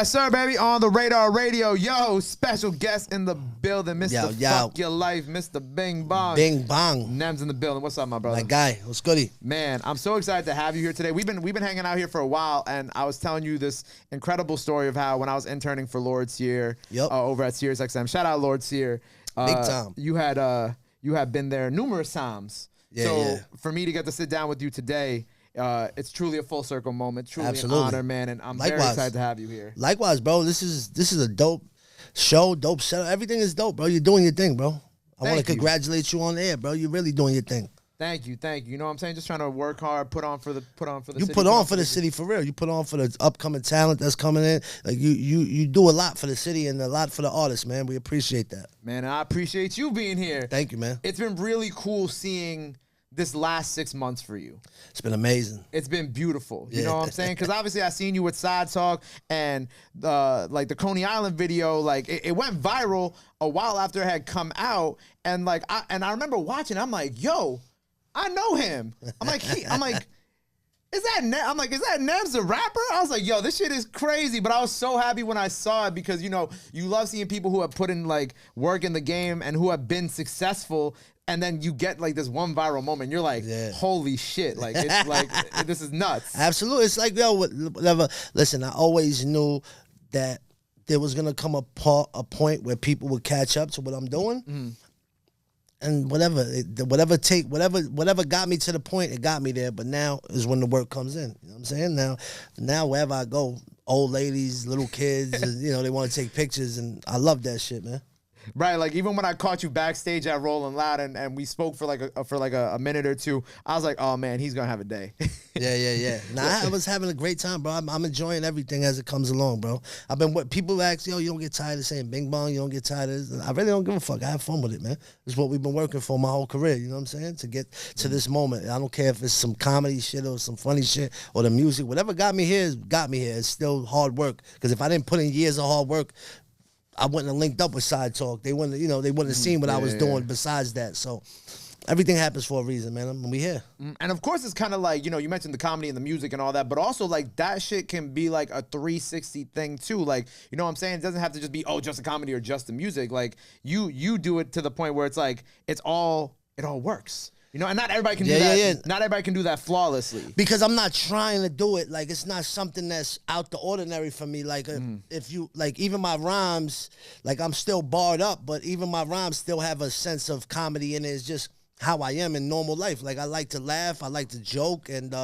Yes, sir, baby. On the Radar Radio. Yo, special guest in the building. Mr. Fuck Your Life, Mr. Bing Bong. Bing Bong. Nems in the building. What's up, my brother? My guy. What's goody? Man, I'm so excited to have you here today. We've been hanging out here for a while, and I was telling you this incredible story of how when I was interning for Lord Sear over at Sirius XM. Shout out Lord Sear. Big time. You had been there numerous times. For me to get to sit down with you today, it's truly a full circle moment. Truly an honor, man, and I'm very excited to have you here. Likewise, bro. This is a dope show, dope setup. Everything is dope, bro. You're doing your thing, bro. I want to congratulate you on air, bro. You're really doing your thing. Thank you. You know what I'm saying? Just trying to work hard, put on for the city. You put on for the city for real. You put on for the upcoming talent that's coming in. Like you do a lot for the city and a lot for the artists, man. We appreciate that. Man, I appreciate you being here. Thank you, man. It's been really cool seeing this last 6 months for you. It's been amazing. It's been beautiful. You know what I'm saying? Because obviously I seen you with Sidetalk and like the Coney Island video, like it went viral a while after it had come out, and like I remember watching. I'm like, yo, I know him. I'm like, is that Nems the rapper? I was like, yo, this shit is crazy. But I was so happy when I saw it because, you know, you love seeing people who have put in like work in the game and who have been successful. And then you get like this one viral moment. You're like, holy shit. Like, it's like, this is nuts. Absolutely. It's like, yo, whatever. Listen, I always knew that there was going to come a point where people would catch up to what I'm doing. Mm-hmm. And whatever got me to the point, it got me there. But now is when the work comes in. You know what I'm saying? Now wherever I go, old ladies, little kids, you know, they want to take pictures. And I love that shit, man. Right, like even when I caught you backstage at Rolling Loud and we spoke for like a minute or two, I was like, oh man, he's gonna have a day. Yeah. Nah, I was having a great time, bro. I'm enjoying everything as it comes along, bro. People ask, yo, you don't get tired of saying Bing Bong, you don't get tired of this. I really don't give a fuck. I have fun with it, man. It's what we've been working for my whole career, you know what I'm saying? To get to this moment. I don't care if it's some comedy shit or some funny shit or the music. Whatever got me here. It's still hard work. Because if I didn't put in years of hard work, I wouldn't have linked up with Sidetalk. They wouldn't have seen what I was doing besides that. So everything happens for a reason, man. And we here. And of course, it's kind of like, you know, you mentioned the comedy and the music and all that, but also like that shit can be like a 360 thing too. Like, you know what I'm saying? It doesn't have to just be, just a comedy or just the music. Like you do it to the point where it's like, it all works. You know, and not everybody can do that. Yeah. Not everybody can do that flawlessly. Because I'm not trying to do it. Like, it's not something that's out the ordinary for me. Like, if you, like, even my rhymes, like, I'm still barred up, but even my rhymes still have a sense of comedy in it. It's just how I am in normal life. Like, I like to laugh. I like to joke. And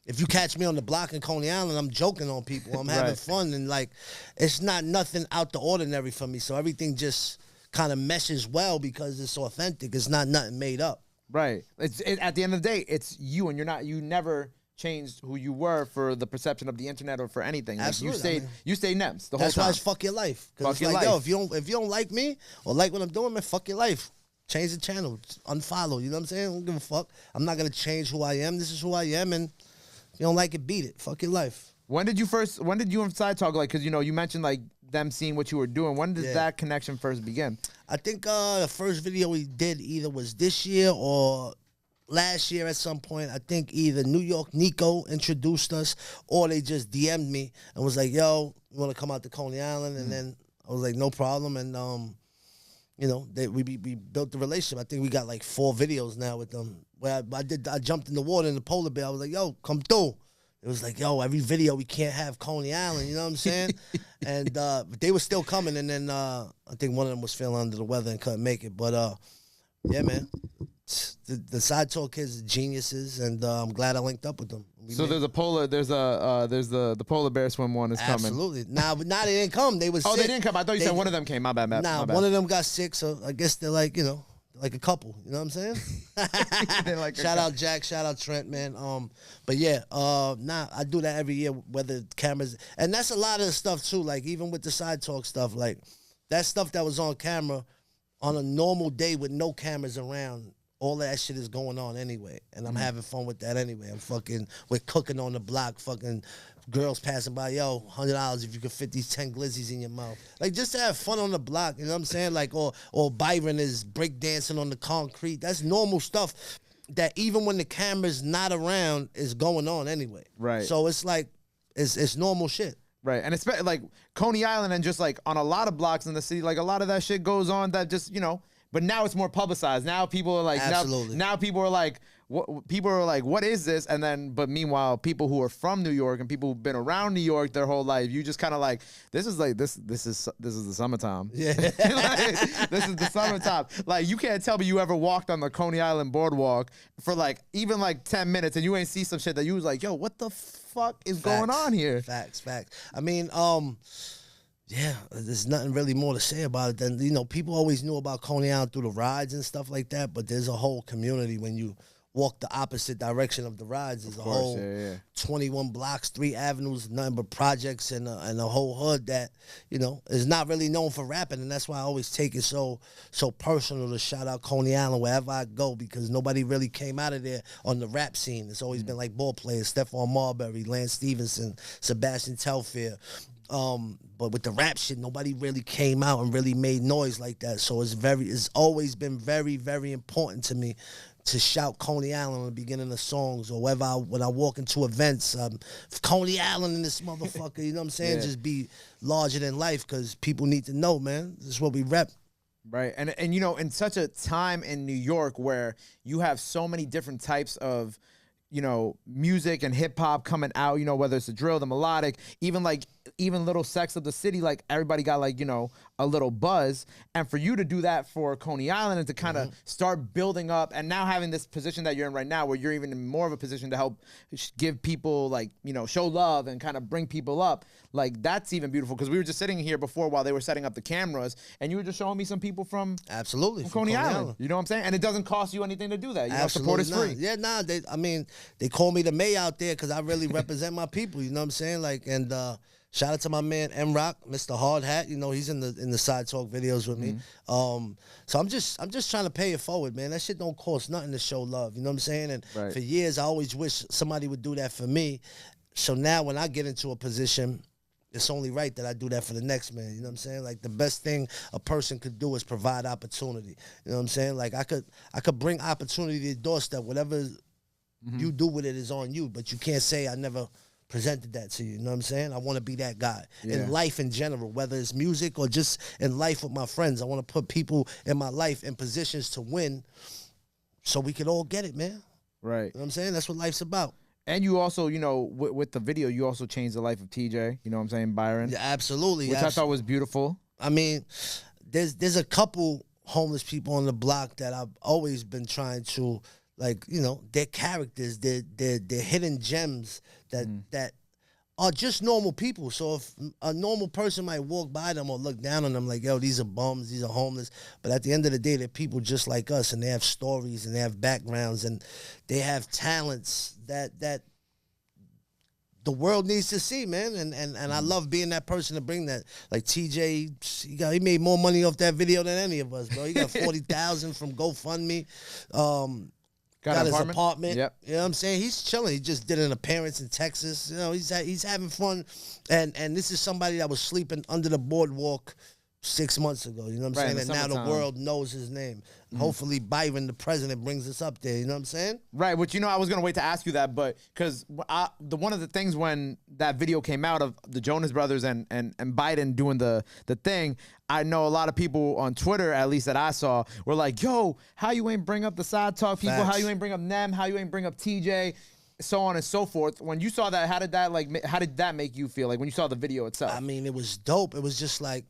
if you catch me on the block in Coney Island, I'm joking on people. I'm having fun. And, like, it's not nothing out the ordinary for me. So everything just kind of meshes well because it's authentic. It's not nothing made up. Right. At the end of the day, it's you, and you never changed who you were for the perception of the internet or for anything. Like, absolutely. You stayed Nems the whole time. That's why it's fuck your life. Because it's like, yo, if you don't like me or like what I'm doing, man, fuck your life. Change the channel. Unfollow. You know what I'm saying? I don't give a fuck. I'm not gonna change who I am. This is who I am, and if you don't like it, beat it. Fuck your life. When did you and Sidetalk, like, because, you know, you mentioned, like, them seeing what you were doing. When did that connection first begin? I think the first video we did either was this year or last year at some point. I think either New York Nico introduced us or they just DM'd me and was like, yo, you want to come out to Coney Island? And then I was like, no problem. And, you know, we built the relationship. I think we got like 4 videos now with them. Where I jumped in the water in the polar bear. I was like, yo, come through. It was like, yo, every video we can't have Coney Island, you know what I'm saying? And but they were still coming, and then I think one of them was feeling under the weather and couldn't make it. But yeah, man, the Sidetalk kids are geniuses, and I'm glad I linked up with them. So there's the polar bear swim one is coming. Absolutely. Now they didn't come. They was sick. They didn't come. I thought you said one of them came. My bad. One of them got sick, so I guess they're like, you know, like a couple, you know what I'm saying? Like shout out Jack, shout out Trent, man. But yeah, I do that every year, whether cameras, and that's a lot of the stuff too. Like even with the Sidetalk stuff, like that stuff that was on camera on a normal day with no cameras around. All that shit is going on anyway, and I'm having fun with that anyway. We're cooking on the block, fucking girls passing by, yo, $100 if you could fit these 10 glizzies in your mouth. Like, just to have fun on the block, you know what I'm saying? Like, or Byron is breakdancing on the concrete. That's normal stuff that even when the camera's not around is going on anyway. Right. So it's like, it's normal shit. Right, and it's like Coney Island and just like on a lot of blocks in the city, like a lot of that shit goes on that just, you know, but now it's more publicized. Now people are like, now people are like, what is this? And then, but meanwhile, people who are from New York and people who've been around New York their whole life, you just kind of like, this is the summertime. Yeah. Like, this is the summertime. Like, you can't tell me you ever walked on the Coney Island boardwalk for like, even like 10 minutes and you ain't see some shit that you was like, yo, what the fuck is going on here? Facts. I mean, yeah, there's nothing really more to say about it than, you know, people always knew about Coney Island through the rides and stuff like that, but there's a whole community when you walk the opposite direction of the rides. There's a whole 21 blocks, 3 avenues, nothing but projects and a whole hood that, you know, is not really known for rapping, and that's why I always take it so personal to shout out Coney Island wherever I go, because nobody really came out of there on the rap scene. It's always been like ball players, Stephon Marbury, Lance Stevenson, Sebastian Telfair. But with the rap shit, nobody really came out and really made noise like that. So it's always been very, very important to me to shout Coney Island in the beginning of songs, or when I walk into events, Coney Island in this motherfucker, you know what I'm saying? Just be larger than life, because people need to know, man. This is what we rep. Right, and you know, in such a time in New York where you have so many different types of, you know, music and hip hop coming out, you know, whether it's the drill, the melodic, even little sects of the city, like everybody got like, you know, a little buzz. And for you to do that for Coney Island and to kind of start building up, and now having this position that you're in right now where you're even in more of a position to help give people, like, you know, show love and kind of bring people up, like, that's even beautiful. Because we were just sitting here before while they were setting up the cameras, and you were just showing me some people from Coney Island. You know what I'm saying? And it doesn't cost you anything to do that. You know, support is free. Yeah, nah, they call me the mayor out there because I really represent my people. You know what I'm saying? Like, and shout out to my man M Rock, Mr. Hard Hat. You know, he's in the Side Talk videos with me. So I'm just trying to pay it forward, man. That shit don't cost nothing to show love. You know what I'm saying? And for years, I always wish somebody would do that for me. So now when I get into a position, it's only right that I do that for the next man. You know what I'm saying? Like, the best thing a person could do is provide opportunity. You know what I'm saying? Like, I could bring opportunity to your doorstep. Whatever you do with it is on you, but you can't say I never presented that to you. You know what I'm saying? I want to be that guy in life in general, whether it's music or just in life with my friends. I want to put people in my life in positions to win so we could all get it, man. Right. You know what I'm saying? That's what life's about. And you also, you know, with the video, you also changed the life of TJ. You know what I'm saying? Byron. Yeah, absolutely. Which I thought was beautiful. I mean, there's a couple homeless people on the block that I've always been trying to, like, you know, their characters, they're hidden gems that are just normal people. So if a normal person might walk by them or look down on them like, yo, these are bums, these are homeless, but at the end of the day, they're people just like us, and they have stories and they have backgrounds and they have talents that the world needs to see, man. And I love being that person to bring that. Like TJ, he made more money off that video than any of us, bro. He got 40,000 from GoFundMe. Got his apartment. Yep. You know what I'm saying? He's chilling. He just did an appearance in Texas. You know, he's having fun. And this is somebody that was sleeping under the boardwalk 6 months ago. You know what I'm saying? And now the world knows his name. Hopefully Byron, the president, brings us up there. You know what I'm saying? Right. Which, you know, I was going to wait to ask you that, but because one of the things when that video came out of the Jonas Brothers and Biden doing the thing, I know a lot of people on Twitter, at least that I saw, were like, yo, how you ain't bring up the Side Talk people? Facts. How you ain't bring up Nem? How you ain't bring up TJ? So on and so forth. When you saw that, how did that make you feel? Like, when you saw the video itself? I mean, it was dope. It was just like,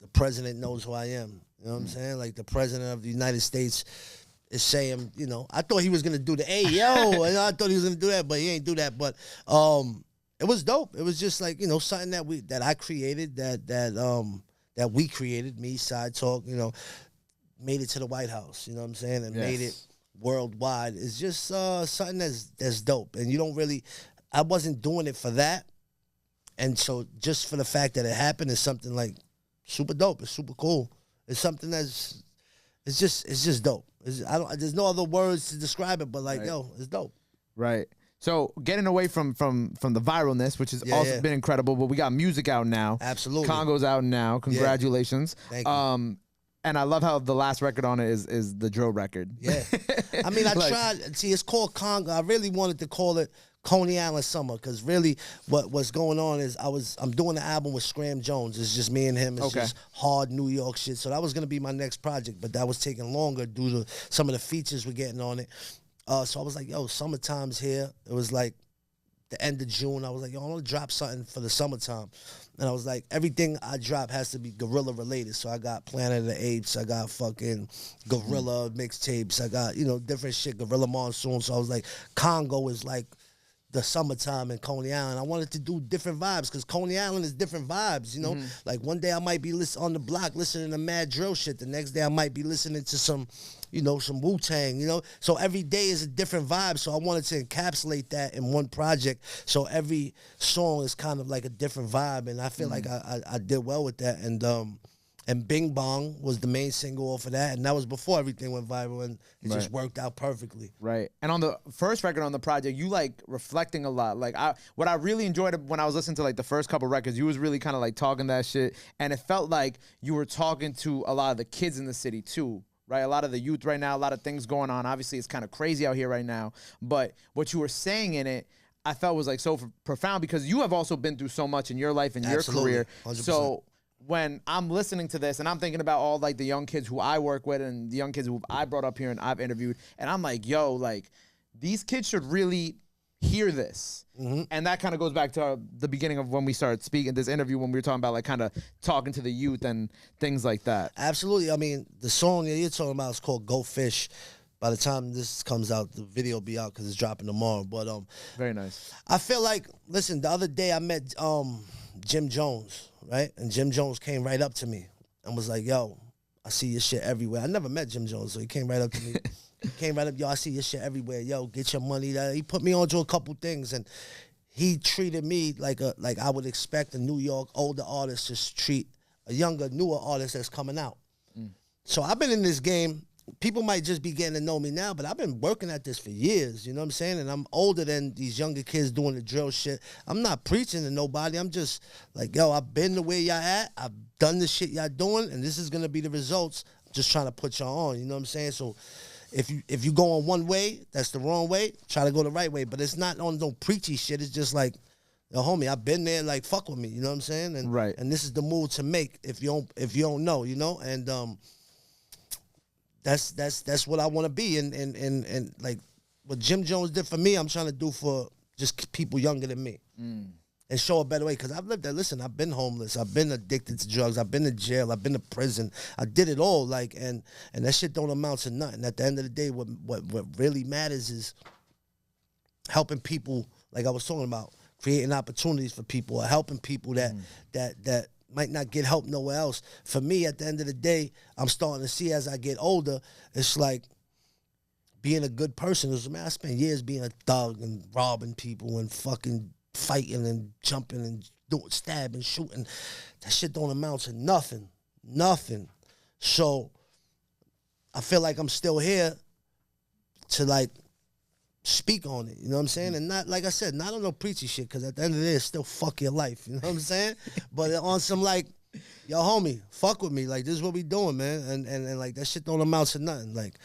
the president knows who I am. You know what I'm saying? Like, the president of the United States is saying, you know, I thought he was going to do the, hey, yo, I thought he was going to do that, but he ain't do that. But it was dope. It was just like, you know, something that I created, that we created, me, Side Talk, you know, made it to the White House, you know what I'm saying, and made it worldwide. It's just something that's dope. And you don't really, I wasn't doing it for that. And so just for the fact that it happened is something like super dope. It's super cool. It's something it's just dope. There's no other words to describe it, but like, yo, it's dope. Right. So getting away from the viralness, which has also been incredible, but we got music out now. Absolutely. Congo's out now. Congratulations. Thank you. And I love how the last record on it is the drill record. Yeah. I mean, I tried. See, it's called Congo. I really wanted to call it Coney Island summer, because really what's going on is I'm doing the album with Scram Jones. It's just me and him. It's just hard New York shit. So that was gonna be my next project, but that was taking longer due to some of the features we're getting on it. So I was like, yo, summertime's here. It was like the end of June. I was like, yo, I want to drop something for the summertime. And I was like, everything I drop has to be gorilla related. So I got Planet of the Apes, I got fucking Gorilla mixtapes, I got, different shit, Gorilla Monsoon. So I was like, Congo is like the summertime in Coney Island. I wanted to do different vibes because Coney Island is different vibes, Like one day I might be on the block listening to mad drill shit. The next day I might be listening to some Wu-Tang, So every day is a different vibe. So I wanted to encapsulate that in one project. So every song is kind of like a different vibe. And I feel like I did well with that. And Bing Bong was the main single off of that. And that was before everything went viral. And it just worked out perfectly. Right. And on the first record on the project, you like reflecting a lot. Like what I really enjoyed when I was listening to like the first couple records, you was really kind of like talking that shit. And it felt like you were talking to a lot of the kids in the city too. Right, a lot of the youth right now, a lot of things going on. Obviously, it's kind of crazy out here right now. But what you were saying in it, I felt was like so profound because you have also been through so much in your life and your career. 100%. So when I'm listening to this and I'm thinking about all like the young kids who I work with and the young kids who I brought up here and I've interviewed, and I'm like, yo, like these kids should really hear this. And that kind of goes back to the beginning of when we started speaking this interview, when we were talking about like kind of talking to the youth and things like that. Absolutely. I mean, the song that you're talking about is called Go Fish. By the time this comes out, the video will be out because it's dropping tomorrow. But very nice. I feel like, listen, the other day I met Jim Jones, right? And Jim Jones came right up to me and was like, yo, I see your shit everywhere. I never met Jim Jones, so he came right up to me. He came right up, yo, I see your shit everywhere. Yo, get your money. He put me onto a couple things, and he treated me like I would expect a New York older artist to treat a younger, newer artist that's coming out. So I've been in this game. People might just be getting to know me now, but I've been working at this for years, you know what I'm saying? And I'm older than these younger kids doing the drill shit. I'm not preaching to nobody. I'm just like, yo, I've been the way y'all at. I've done the shit y'all doing, and this is going to be the results. I'm just trying to put y'all on, you know what I'm saying? So if you go on one way, that's the wrong way. Try to go the right way. But it's not on no preachy shit. It's just like, yo, homie, I've been there. Like, fuck with me. You know what I'm saying? And, right. And this is the move to make if you don't know. You know. And that's what I want to be. And like what Jim Jones did for me, I'm trying to do for just people younger than me. And show a better way, because I've lived there. Listen, I've been homeless. I've been addicted to drugs. I've been to jail. I've been to prison. I did it all. Like, and that shit don't amount to nothing. At the end of the day, what really matters is helping people, like I was talking about, creating opportunities for people, or helping people that might not get help nowhere else. For me, at the end of the day, I'm starting to see as I get older, it's like being a good person. Man, I spent years being a thug and robbing people and fucking fighting and jumping and stabbing, shooting. That shit don't amount to nothing. Nothing. So I feel like I'm still here to like speak on it, you know what I'm saying? And not, like I said, not on no preachy shit, because at the end of the day, it's still fuck your life, you know what I'm saying? But on some like, yo, homie, fuck with me. Like, this is what we doing, man. And like, that shit don't amount to nothing. Like,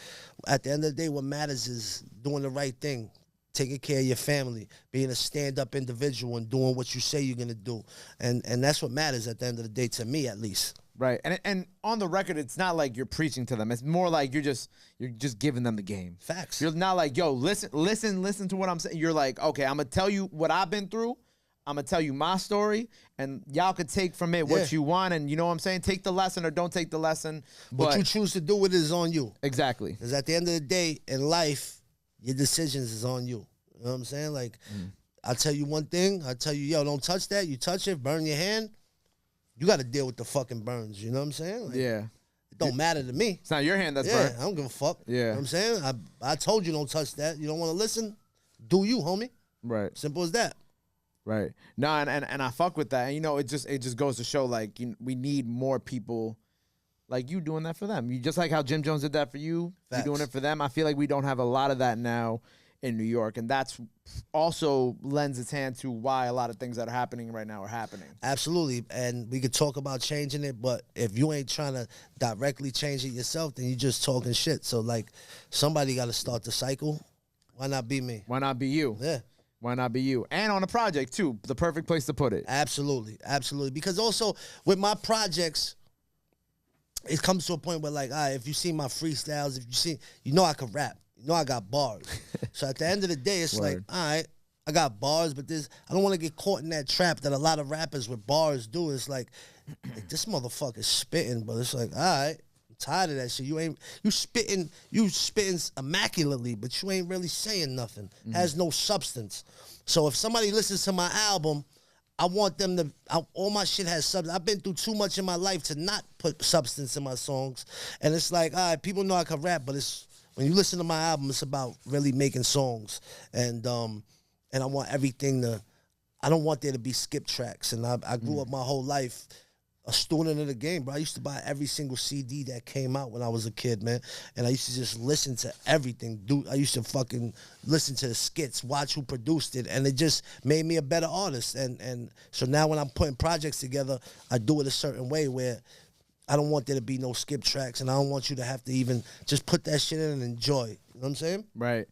at the end of the day, what matters is doing the right thing, taking care of your family, being a stand-up individual and doing what you say you're going to do. And that's what matters at the end of the day, to me at least. Right. And on the record, it's not like you're preaching to them. It's more like you're just giving them the game. Facts. You're not like, yo, listen to what I'm saying. You're like, okay, I'm going to tell you what I've been through. I'm going to tell you my story, and y'all could take from it what you want, and you know what I'm saying? Take the lesson or don't take the lesson. What you choose to do with it is on you. Exactly. Because at the end of the day, in life, your decisions is on you. You know what I'm saying? Like, I tell you one thing. I tell you, yo, don't touch that. You touch it, burn your hand. You got to deal with the fucking burns. You know what I'm saying? Like, yeah. It don't matter to me. It's not your hand that's burnt. I don't give a fuck. Yeah. You know what I'm saying? I told you don't touch that. You don't want to listen? Do you, homie? Right. Simple as that. Right. No, and I fuck with that. And, you know, it just goes to show, like, we need more people like you doing that for them. You just like how Jim Jones did that for you. Facts. You're doing it for them. I feel like we don't have a lot of that now in New York, and that's also lends its hand to why a lot of things that are happening right now are happening. Absolutely, and we could talk about changing it, but if you ain't trying to directly change it yourself, then you just talking shit. So, like, somebody got to start the cycle. Why not be me? Why not be you? Yeah. Why not be you? And on a project too, the perfect place to put it. Absolutely, absolutely. Because also with my projects, it comes to a point where like, all right, if you see my freestyles, if you see, you know I can rap, you know I got bars. So at the end of the day, it's like, all right, I got bars, but I don't want to get caught in that trap that a lot of rappers with bars do. It's like this motherfucker's spitting, but it's like, all right, I'm tired of that shit. You spitting immaculately, but you ain't really saying nothing. Has no substance. So if somebody listens to my album, I want them to, all my shit has substance. I've been through too much in my life to not put substance in my songs. And it's like, all right, people know I can rap, but when you listen to my album, it's about really making songs. And I want everything I don't want there to be skip tracks. And I grew up my whole life a student of the game, bro. I used to buy every single CD that came out when I was a kid, man. And I used to just listen to everything. I used to fucking listen to the skits, watch who produced it, and it just made me a better artist. And so now when I'm putting projects together, I do it a certain way where I don't want there to be no skip tracks, and I don't want you to have to even just put that shit in and enjoy. You know what I'm saying? Right.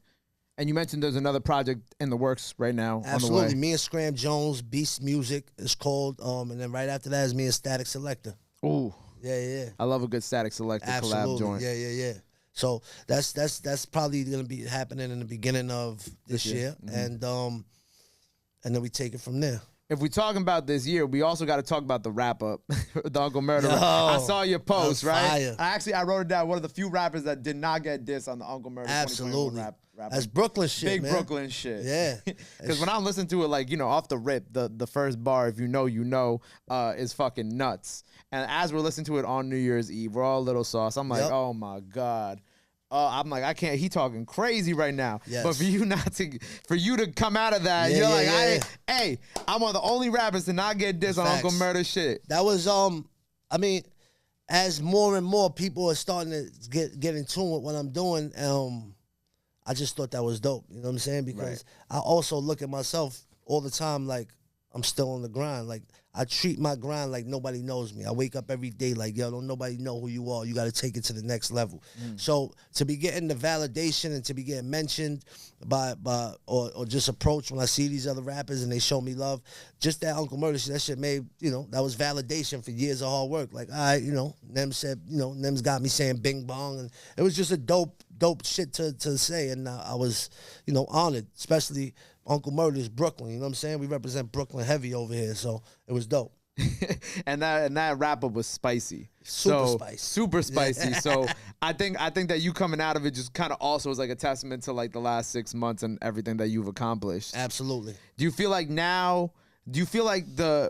And you mentioned there's another project in the works right now. Absolutely. On the way. Me and Scram Jones, Beast Music is called. And then right after that is me and Static Selector. Ooh. Yeah. I love a good Static Selector collab joint. Yeah. So that's probably gonna be happening in the beginning of this year. And then we take it from there. If we're talking about this year, we also got to talk about the wrap up, the Uncle Murda. I saw your post, right? I wrote it down. One of the few rappers that did not get dissed on the Uncle Murda. Absolutely. Rap. That's Brooklyn shit, Big man. Brooklyn shit. Yeah. Because when I listen to it, like, you know, off the rip, the first bar, if you know, is fucking nuts. And as we're listening to it on New Year's Eve, we're all a little sauce. I'm like, oh my God. I'm like, I can't. He talking crazy right now. Yes. But for you to come out of that, you're like, hey, I'm one of the only rappers to not get dissed on Uncle Murda shit. That was I mean, as more and more people are starting to get in tune with what I'm doing, I just thought that was dope. You know what I'm saying? Because I also look at myself all the time like I'm still on the grind. Like I treat my grind like nobody knows me. I wake up every day like, yo, don't nobody know who you are. You got to take it to the next level. So to be getting the validation and to be getting mentioned or just approached when I see these other rappers and they show me love, just that Uncle Murda shit, that shit made, you know, that was validation for years of hard work. Like, all right, you know, Nems said, you know, Nems got me saying bing bong, and it was just a dope shit to say, and I was, you know, honored, especially Uncle Murda is Brooklyn, you know what I'm saying? We represent Brooklyn heavy over here, so it was dope. and that wrap up was spicy. Super spicy. So I think that you coming out of it just kind of also is like a testament to like the last 6 months and everything that you've accomplished. Absolutely. Do you feel like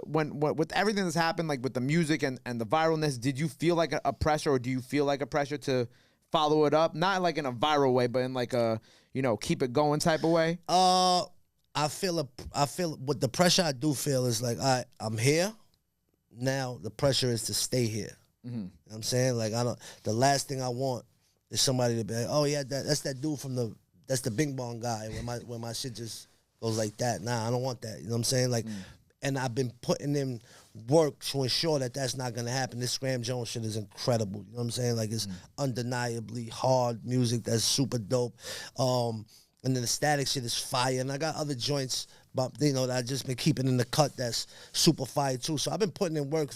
when with everything that's happened, like with the music and the viralness, did you feel like a pressure, or do you feel like a pressure to follow it up? Not like in a viral way, but in like a, you know, keep it going type of way? I feel what the pressure I do feel is like, all right, I'm here. Now the pressure is to stay here. You know what I'm saying? Like the last thing I want is somebody to be like, oh yeah, that's that dude that's the Bing Bong guy when my shit just goes like that. Nah, I don't want that. You know what I'm saying? Like, and I've been putting in work to ensure that that's not gonna happen. This Scram Jones shit is incredible. You know what I'm saying? Like, it's undeniably hard music that's super dope. And then the Static shit is fire. And I got other joints, but you know, that I just been keeping in the cut that's super fire too. So I've been putting in work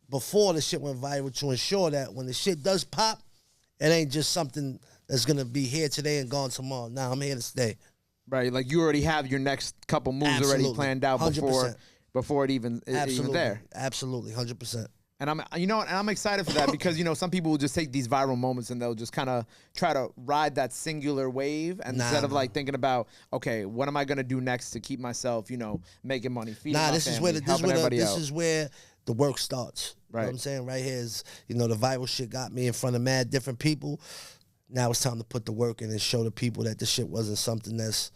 before the shit went viral to ensure that when the shit does pop, it ain't just something that's gonna be here today and gone tomorrow. Nah, I'm here to stay. Right, like you already have your next couple moves already planned out 100%. before it even there. Absolutely, 100%. And I'm excited for that because, you know, some people will just take these viral moments and they'll just kind of try to ride that singular wave instead of like thinking about, okay, what am I gonna do next to keep myself, you know, making money, feeding my family, this is where the work starts. Right. You know what I'm saying? Right here is, you know, the viral shit got me in front of mad different people. Now it's time to put the work in and show the people that this shit wasn't something that's,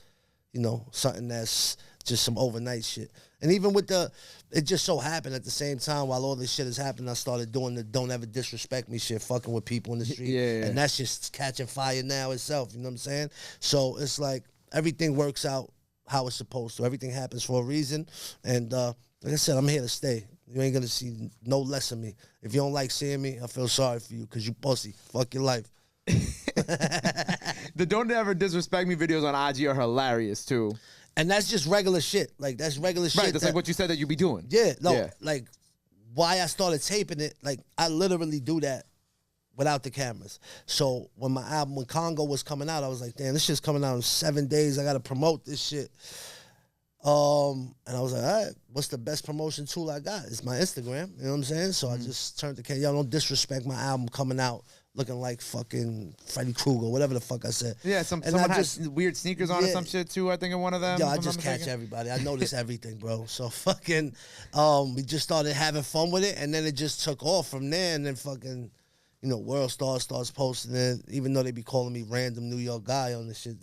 you know, something that's just some overnight shit. And even with it just so happened at the same time while all this shit is happening, I started doing the don't ever disrespect me shit, fucking with people in the street. Yeah. And that's just catching fire now itself, you know what I'm saying? So it's like everything works out how it's supposed to. Everything happens for a reason. And like I said, I'm here to stay. You ain't gonna see no less of me. If you don't like seeing me, I feel sorry for you because you pussy. Fuck your life. The don't ever disrespect me videos on IG are hilarious too. And that's just regular shit. Like, that's regular shit. Right, that's like what you said that you be doing. Yeah, no, like, why I started taping it, like, I literally do that without the cameras. So when my album, when Congo was coming out, I was like, damn, this shit's coming out in 7 days. I got to promote this shit. And I was like, all right, what's the best promotion tool I got? It's my Instagram. You know what I'm saying? So I just turned to camera. Y'all don't disrespect my album coming out looking like fucking Freddy Krueger, whatever the fuck I said. Yeah, someone has weird sneakers on or some shit too, I think, in one of them. Yo, I just catch everybody. I notice everything, bro. So fucking, we just started having fun with it, and then it just took off from there, and then fucking, you know, World Star starts posting it, even though they be calling me random New York guy on this shit.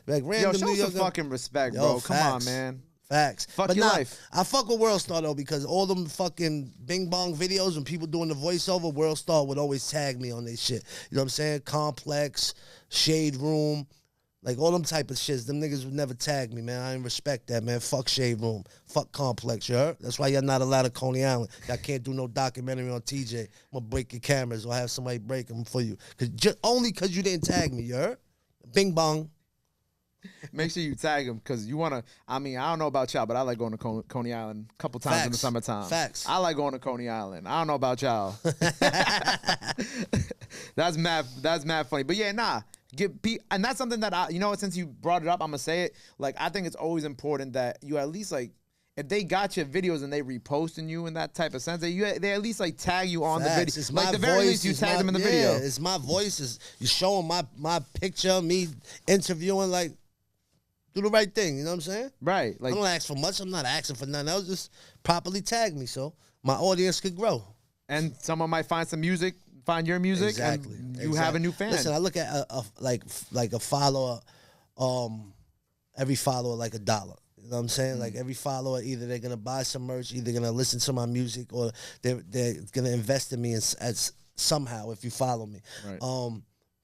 Like, random show New York some guy. fucking respect, Yo, bro. facts. Come on, man. Facts. Fuck but your life. I fuck with World Star, though, because all them fucking Bing Bong videos when people doing the voiceover, World Star would always tag me on their shit. You know what I'm saying? Complex, Shade Room, like all them type of shits. Them niggas would never tag me, man. I didn't respect that, man. Fuck Shade Room. Fuck Complex, you heard? That's why y'all not allowed at Coney Island. Y'all can't do no documentary on TJ. I'm gonna break your cameras or have somebody break them for you. Only because you didn't tag me, you heard? Bing Bong. Make sure you tag him because you want to. I mean, I don't know about y'all, but I like going to Coney Island a couple times in the summertime. Facts. I like going to Coney Island. I don't know about y'all. That's mad funny. But yeah, nah. And that's something that you know, since you brought it up, I'm gonna say it. Like, I think it's always important that you at least, like, if they got your videos and they reposting you in that type of sense, they at least like tag you on the video. It's like, my the very voice, least you tag them in the video. It's my voice. You showing my picture, me interviewing, like, do the right thing. You know what I'm saying? Right. Like, I don't ask for much. I'm not asking for nothing else. Just properly tag me so my audience could grow. And someone might find some music, find your music, exactly. and you have a new fan. Listen, I look at a follower, every follower like $1. You know what I'm saying? Like, every follower, either they're gonna buy some merch, either gonna listen to my music, or they're gonna invest in me as somehow if you follow me. Right.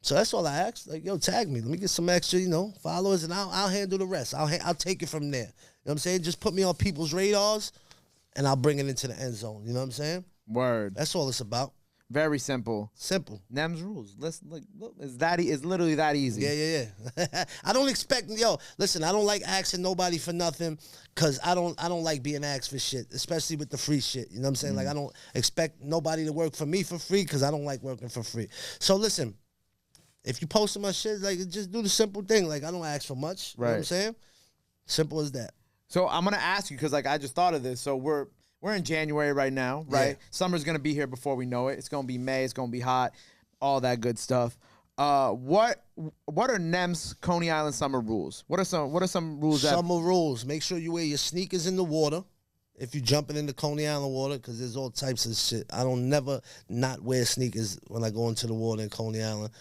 So that's all I ask. Like, yo, tag me. Let me get some extra, you know, followers, and I'll handle the rest. I'll take it from there. You know what I'm saying? Just put me on people's radars, and I'll bring it into the end zone. You know what I'm saying? Word. That's all it's about. Very simple. Simple. Nems rules. Let's look. It's literally that easy. Yeah. I don't expect. Listen. I don't like asking nobody for nothing, cause I don't like being asked for shit, especially with the free shit. You know what I'm saying? Like, I don't expect nobody to work for me for free, cause I don't like working for free. So listen. If you posting my shit, like, just do the simple thing. Like, I don't ask for much. You know what I'm saying? Simple as that. So I'm gonna ask you, because like I just thought of this. So we're in January right now, right? Yeah. Summer's gonna be here before we know it. It's gonna be May. It's gonna be hot. All that good stuff. What are Nems Coney Island summer rules? What are some rules? Summer rules. Make sure you wear your sneakers in the water. If you're jumping into Coney Island water, because there's all types of shit. I don't never not wear sneakers when I go into the water in Coney Island.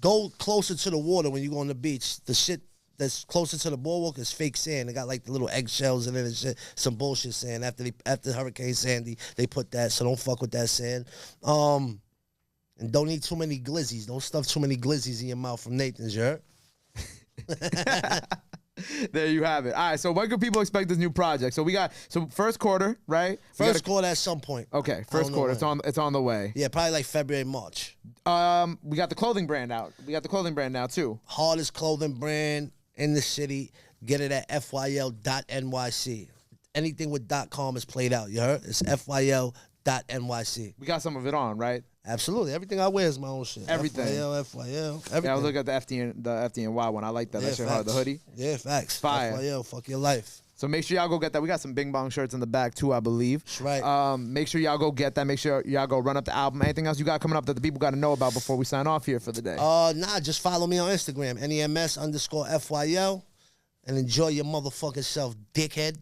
Go closer to the water when you go on the beach. The shit that's closer to the boardwalk is fake sand. They got like the little eggshells in it and shit. Some bullshit sand. After Hurricane Sandy, they put that. So don't fuck with that sand. And don't eat too many glizzies. Don't stuff too many glizzies in your mouth from Nathan's. You heard? There you have it. All right, so when can people expect this new project? So first quarter, right? First quarter at some point. Okay, first quarter. It's on the way. Yeah, probably like February, March. We got the clothing brand out. We got the clothing brand now too. Hardest clothing brand in the city. Get it at fyl.nyc. Anything with .com is played out. You heard? It's fyl.nyc. We got some of it on, right? Absolutely. Everything I wear is my own shit. Everything. FYL, everything. Yeah, I look at the FDNY one. I like that. That shit hard. The hoodie. Yeah, facts. Fire. FYL, fuck your life. So make sure y'all go get that. We got some Bing Bong shirts in the back too, I believe. That's right. Make sure y'all go get that. Make sure y'all go run up the album. Anything else you got coming up that the people got to know about before we sign off here for the day? Just follow me on Instagram, NEMS_FYL, and enjoy your motherfucking self, dickhead.